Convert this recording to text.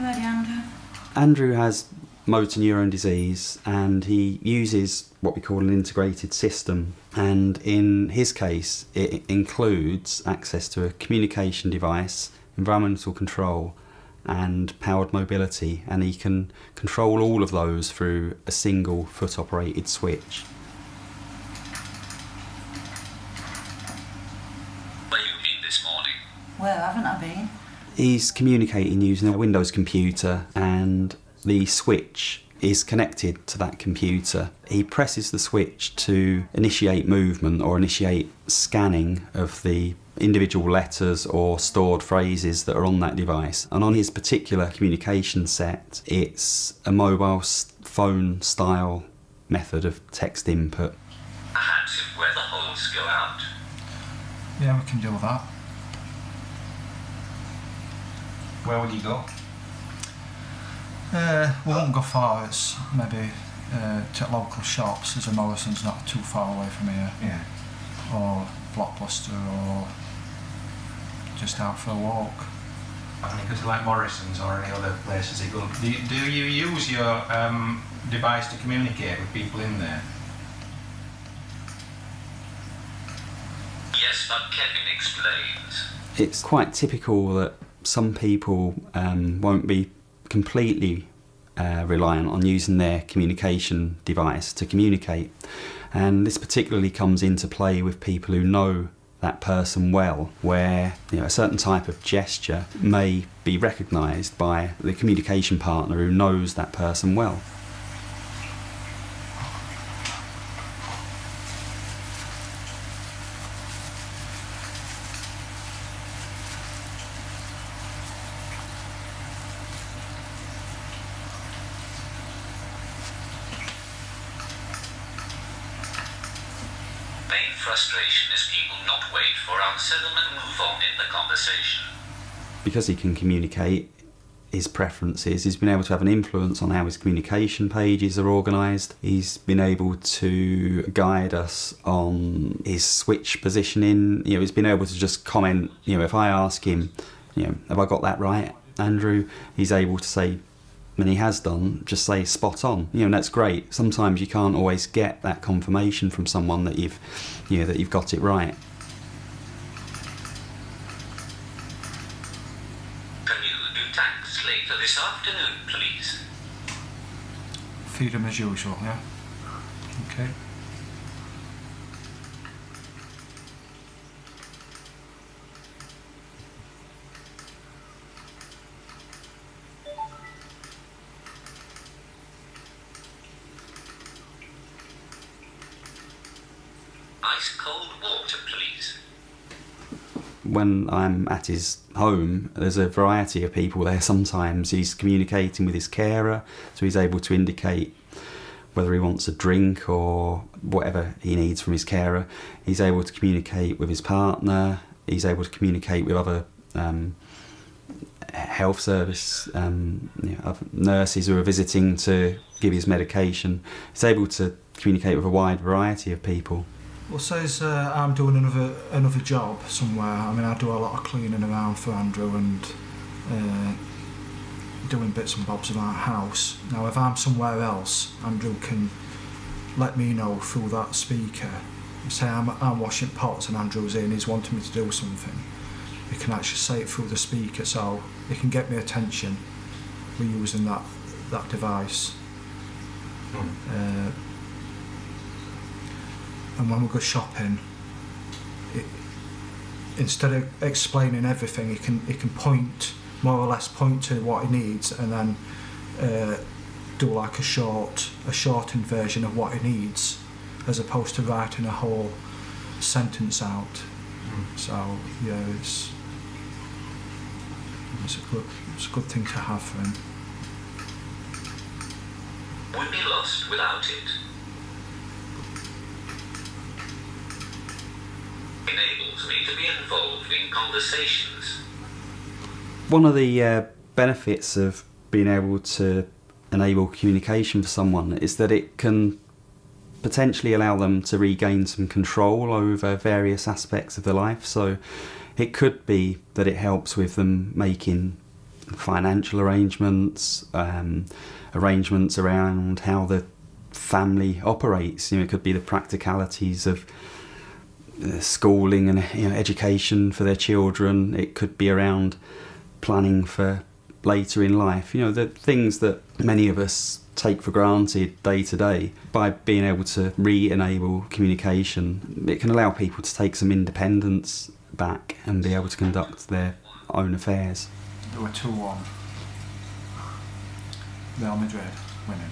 ready, Andrew. Andrew has motor neuron disease and he uses what we call an integrated system, and in his case it includes access to a communication device, environmental control and powered mobility, and he can control all of those through a single foot operated switch. Where you been this morning? Where haven't I been? He's communicating using a Windows computer and the switch is connected to that computer. He presses the switch to initiate movement or initiate scanning of the individual letters or stored phrases that are on that device. And on his particular communication set, it's a mobile phone style method of text input. Perhaps if where the holes go out. Yeah, we can deal with that. Where would you go? We won't go far. It's maybe to local shops. There's a Morrison's not too far away from here. Yeah. Or Blockbuster, or just out for a walk. I think it's like Morrison's or any other places you go. Do you use your device to communicate with people in there? Yes, but Kevin explains. It's quite typical that some people won't be completely reliant on using their communication device to communicate, and this particularly comes into play with people who know that person well, where a certain type of gesture may be recognised by the communication partner who knows that person well. Main frustration is people not wait for answer them and move on in the conversation. Because he can communicate his preferences, he's been able to have an influence on how his communication pages are organised. He's been able to guide us on his switch positioning. He's been able to just comment, if I ask him, have I got that right, Andrew? He's able to say, and he has done, just say spot on. And that's great. Sometimes you can't always get that confirmation from someone that you've got it right. Can you do tanks later this afternoon, please? Feed them as usual, yeah? Okay. Ice cold water, please. When I'm at his home, there's a variety of people there. Sometimes he's communicating with his carer, so he's able to indicate whether he wants a drink or whatever he needs from his carer. He's able to communicate with his partner. He's able to communicate with other health service other nurses who are visiting to give his medication. He's able to communicate with a wide variety of people. Well, says I'm doing another job somewhere. I mean, I do a lot of cleaning around for Andrew and doing bits and bobs around the house. Now, if I'm somewhere else, Andrew can let me know through that speaker. Say I'm washing pots and Andrew's in, he's wanting me to do something. He can actually say it through the speaker, so he can get me attention. We're using that device. And when we go shopping, instead of explaining everything, he can point, more or less point to what he needs, and then do like a shortened version of what he needs, as opposed to writing a whole sentence out. So yeah, it's a good thing to have for him. We'd be lost without it. Enables me to be involved in conversations. One of the benefits of being able to enable communication for someone is that it can potentially allow them to regain some control over various aspects of their life. So it could be that it helps with them making financial arrangements, arrangements around how the family operates. It could be the practicalities of schooling and education for their children. It could be around planning for later in life. The things that many of us take for granted day to day. By being able to re-enable communication, it can allow people to take some independence back and be able to conduct their own affairs. They were 2-1. Real Madrid winning.